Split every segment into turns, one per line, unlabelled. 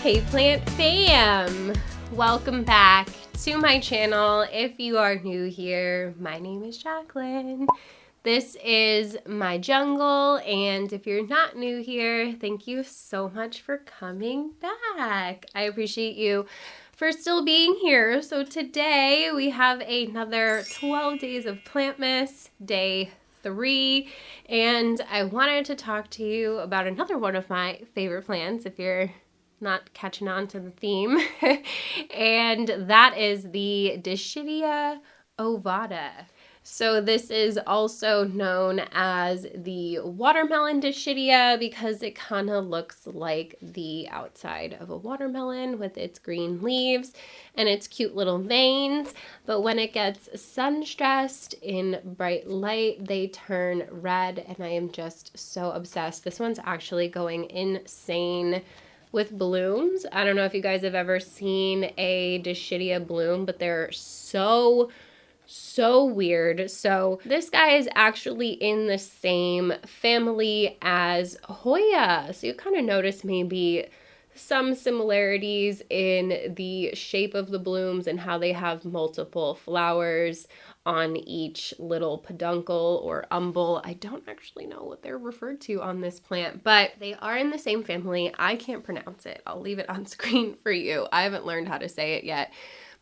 Hey plant fam! Welcome back to my channel. If you are new here, my name is Jaclynn. This is my jungle, and if you're not new here, thank you so much for coming back. I appreciate you for still being here. So today we have another 12 days of Plantmas, day 3, and I wanted to talk to you about another one of my favorite plants if you're not catching on to the theme, and that is the Dischidia ovata. So this is also known as the watermelon Dischidia because it kind of looks like the outside of a watermelon with its green leaves and its cute little veins. But when it gets sun stressed in bright light, they turn red, and I am just so obsessed. This one's actually going insane with blooms. I don't know if you guys have ever seen a Dischidia bloom, but they're so weird. So this guy is actually in the same family as Hoya. So you kind of notice maybe some similarities in the shape of the blooms and how they have multiple flowers on each little peduncle or umbel. I don't actually know what they're referred to on this plant, but they are in the same family. I can't pronounce it. I'll leave it on screen for you. I haven't learned how to say it yet.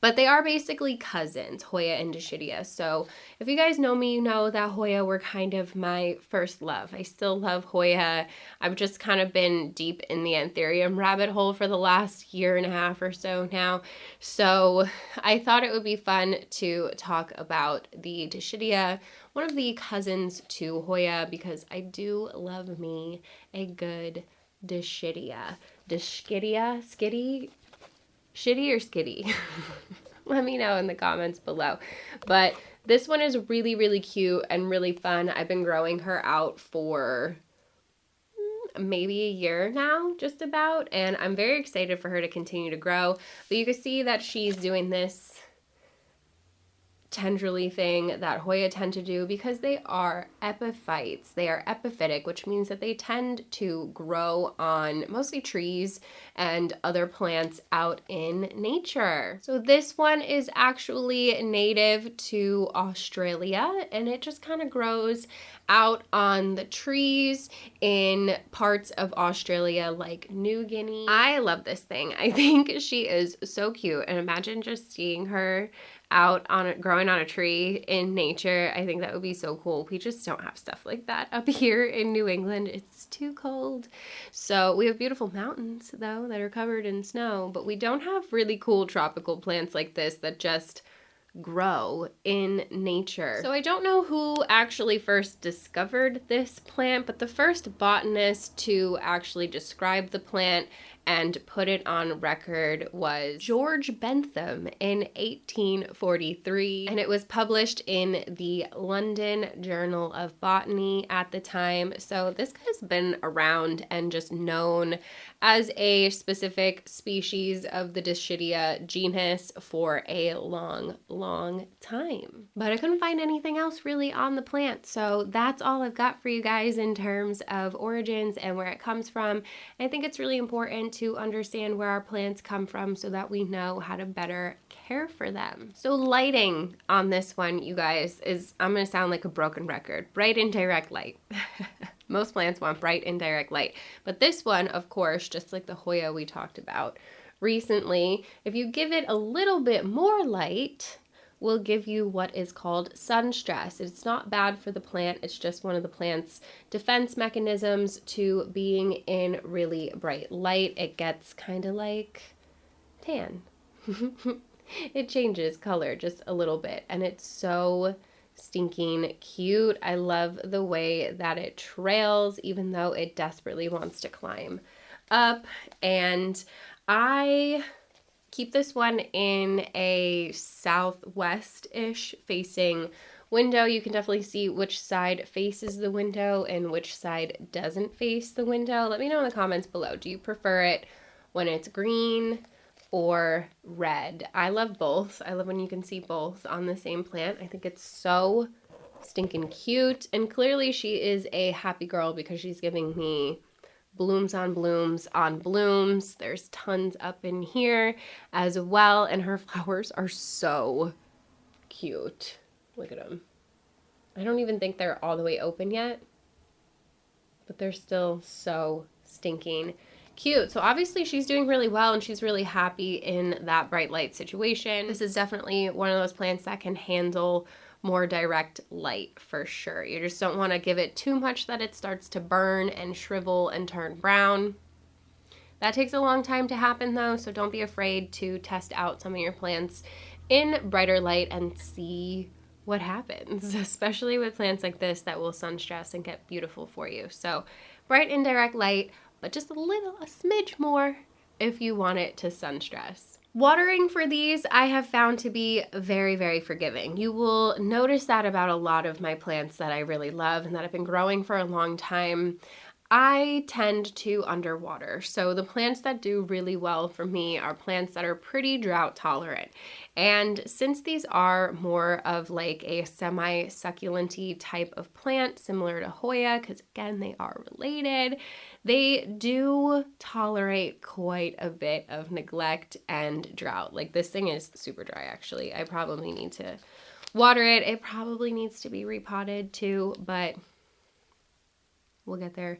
But they are basically cousins, Hoya and Dischidia. So if you guys know me, you know that Hoya were kind of my first love. I still love Hoya. I've just kind of been deep in the anthurium rabbit hole for the last year and a half or so now. So I thought it would be fun to talk about the Dischidia, one of the cousins to Hoya, because I do love me a good Dischidia. Dischidia? Skitty? Shitty or skitty? Let me know in the comments below. But this one is really cute and really fun. I've been growing her out for maybe a year now, just about, and I'm very excited for her to continue to grow. But you can see that she's doing this tendrily thing that Hoya tend to do because they are epiphytes. They are epiphytic, which means that they tend to grow on mostly trees and other plants out in nature. So this one is actually native to Australia, and it just kind of grows out on the trees in parts of Australia like New Guinea. I love this thing. I think she is so cute, and imagine just seeing her out on it, growing on a tree in nature. I think that would be so cool. We just don't have stuff like that up here in New England. It's too cold. So we have beautiful mountains though that are covered in snow, but we don't have really cool tropical plants like this that just grow in nature. So I don't know who actually first discovered this plant, but the first botanist to actually describe the plant and put it on record was George Bentham in 1843, and it was published in the London Journal of Botany at the time. So this guy's been around and just known as a specific species of the Dischidia genus for a long time. But I couldn't find anything else really on the plant, so that's all I've got for you guys in terms of origins and where it comes from. I think it's really important to understand where our plants come from so that we know how to better care for them. So lighting on this one, you guys, is, I'm gonna sound like a broken record, bright and direct light. Most plants want bright and direct light, but this one, of course, just like the Hoya we talked about recently, if you give it a little bit more light, will give you what is called sun stress. It's not bad for the plant. It's just one of the plant's defense mechanisms to being in really bright light. It gets kind of like tan. It changes color just a little bit, and it's so stinking cute. I love the way that it trails even though it desperately wants to climb up, and I keep this one in a southwest-ish facing window. You can definitely see which side faces the window and which side doesn't face the window. Let me know in the comments below. Do you prefer it when it's green or red? I love both. I love when you can see both on the same plant. I think it's so stinking cute, and clearly she is a happy girl because she's giving me blooms on blooms on blooms. There's tons up in here as well, and her flowers are so cute. Look at them. I don't even think they're all the way open yet, but they're still so stinking cute. So obviously she's doing really well and she's really happy in that bright light situation. This is definitely one of those plants that can handle more direct light for sure. You just don't want to give it too much that it starts to burn and shrivel and turn brown. That takes a long time to happen though, so don't be afraid to test out some of your plants in brighter light and see what happens, especially with plants like this that will sun stress and get beautiful for you. So bright indirect light, but just a smidge more if you want it to sun stress. Watering for these I have found to be very, very forgiving. You will notice that about a lot of my plants that I really love and that have been growing for a long time. I tend to underwater. So the plants that do really well for me are plants that are pretty drought tolerant. And since these are more of like a semi-succulent-y type of plant, similar to Hoya, because again, they are related, they do tolerate quite a bit of neglect and drought. Like this thing is super dry actually. I probably need to water it. It probably needs to be repotted too, but we'll get there.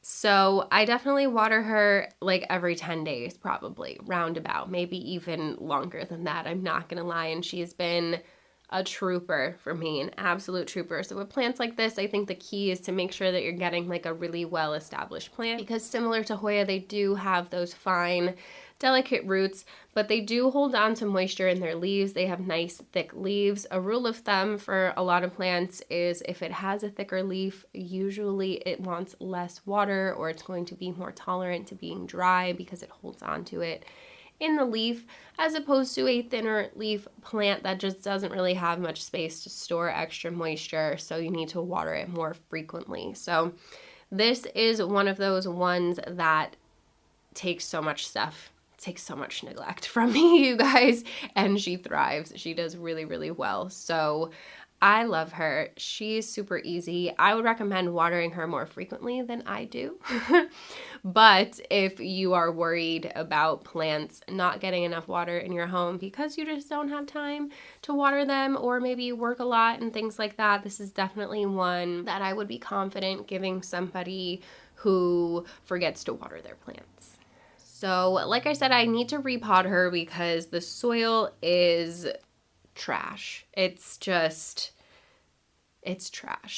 So I definitely water her like every 10 days, probably roundabout, maybe even longer than that. I'm not going to lie. And she's been a trooper for me, an absolute trooper. So with plants like this, I think the key is to make sure that you're getting like a really well-established plant, because similar to Hoya, they do have those fine, delicate roots, but they do hold on to moisture in their leaves. They have nice thick leaves. A rule of thumb for a lot of plants is if it has a thicker leaf, usually it wants less water, or it's going to be more tolerant to being dry because it holds on to it in the leaf, as opposed to a thinner leaf plant that just doesn't really have much space to store extra moisture, so you need to water it more frequently. So this is one of those ones that takes so much stuff, takes so much neglect from me, you guys, and she thrives. She does really, really well. So I love her. She's super easy. I would recommend watering her more frequently than I do. But if you are worried about plants not getting enough water in your home because you just don't have time to water them, or maybe you work a lot and things like that, this is definitely one that I would be confident giving somebody who forgets to water their plants. So like I said, I need to repot her because the soil is trash. It's trash.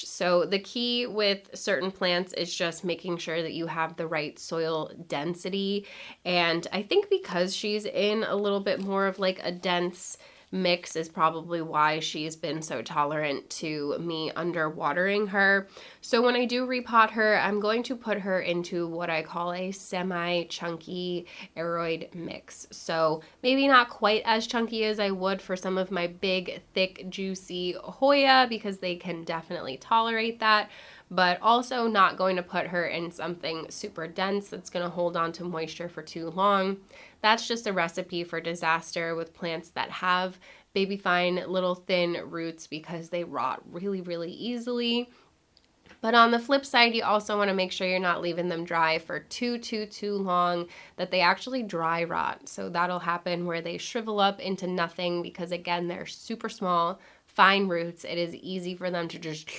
So the key with certain plants is just making sure that you have the right soil density. And I think because she's in a little bit more of like a dense mix is probably why she's been so tolerant to me underwatering her. So when I do repot her, I'm going to put her into what I call a semi-chunky aroid mix. So maybe not quite as chunky as I would for some of my big, thick, juicy Hoya, because they can definitely tolerate that, but also not going to put her in something super dense that's going to hold on to moisture for too long. That's just a recipe for disaster with plants that have baby fine little thin roots, because they rot really, really easily. But on the flip side, you also want to make sure you're not leaving them dry for too long, that they actually dry rot. So that'll happen where they shrivel up into nothing, because again, they're super small, fine roots. It is easy for them to just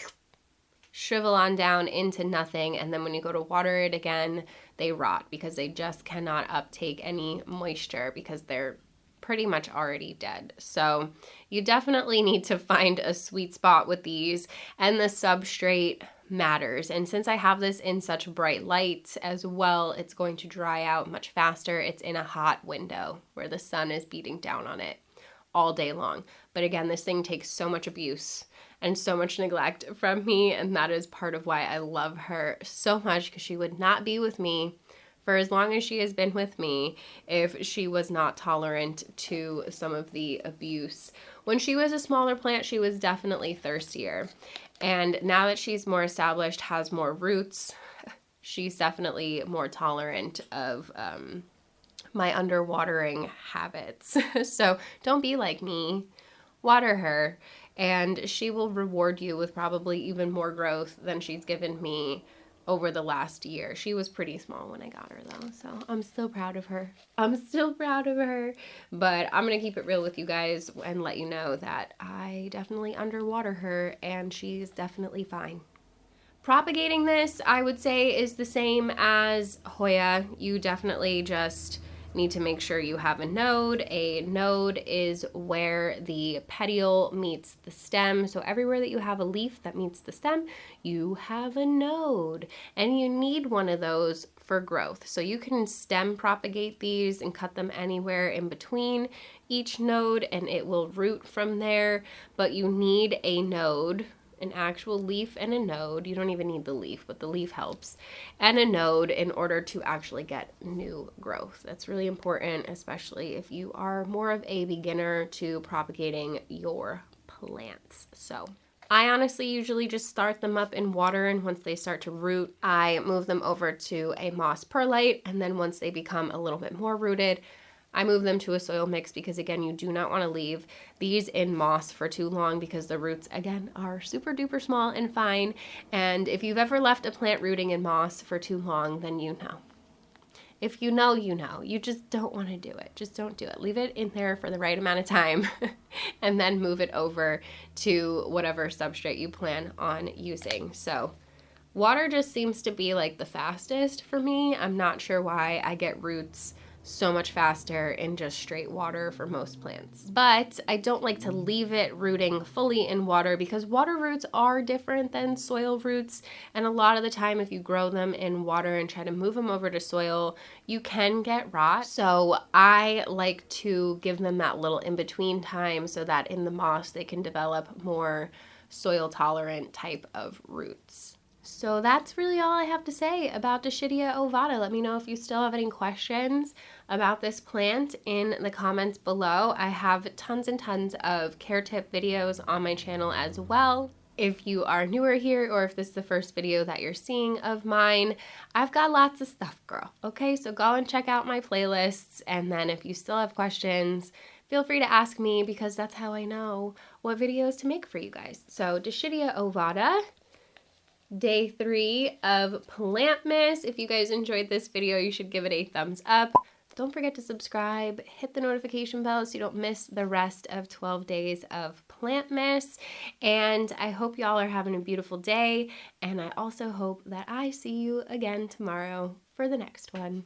shrivel on down into nothing, and then when you go to water it again, they rot because they just cannot uptake any moisture because they're pretty much already dead. So you definitely need to find a sweet spot with these, and the substrate matters. And since I have this in such bright light as well, it's going to dry out much faster. It's in a hot window where the sun is beating down on it all day long. But again, this thing takes so much abuse and so much neglect from me, and that is part of why I love her so much, because she would not be with me for as long as she has been with me if she was not tolerant to some of the abuse. When she was a smaller plant, she was definitely thirstier, and now that she's more established, has more roots, she's definitely more tolerant of my underwatering habits. So don't be like me. Water her, and she will reward you with probably even more growth than she's given me over the last year. She was pretty small when I got her though, so I'm still proud of her. I'm still proud of her, but I'm gonna keep it real with you guys and let you know that I definitely underwater her and she's definitely fine. Propagating this, I would say, is the same as Hoya. You definitely just need to make sure you have a node. A node is where the petiole meets the stem. So everywhere that you have a leaf that meets the stem, you have a node. And you need one of those for growth. So you can stem propagate these and cut them anywhere in between each node and it will root from there. But you need a node, an actual leaf and a node. You don't even need the leaf, but the leaf helps, and a node in order to actually get new growth. That's really important, especially if you are more of a beginner to propagating your plants. So I honestly usually just start them up in water, and once they start to root, I move them over to a moss perlite, and then once they become a little bit more rooted, I move them to a soil mix because, again, you do not want to leave these in moss for too long because the roots, again, are super duper small and fine. And if you've ever left a plant rooting in moss for too long, then you know. If you know, you know. You just don't want to do it. Just don't do it. Leave it in there for the right amount of time and then move it over to whatever substrate you plan on using. So water just seems to be like the fastest for me. I'm not sure why. I get roots so much faster in just straight water for most plants. But I don't like to leave it rooting fully in water because water roots are different than soil roots. And a lot of the time, if you grow them in water and try to move them over to soil, you can get rot. So I like to give them that little in-between time so that in the moss they can develop more soil tolerant type of roots. So that's really all I have to say about Dischidia ovata. Let me know if you still have any questions about this plant in the comments below. I have tons and tons of care tip videos on my channel as well. If you are newer here or if this is the first video that you're seeing of mine, I've got lots of stuff, girl. Okay, so go and check out my playlists, and then if you still have questions, feel free to ask me because that's how I know what videos to make for you guys. So Dischidia ovata, Day 3 of Plantmas. If you guys enjoyed this video, you should give it a thumbs up. Don't forget to subscribe, hit the notification bell so you don't miss the rest of 12 days of Plantmas. And I hope y'all are having a beautiful day. And I also hope that I see you again tomorrow for the next one.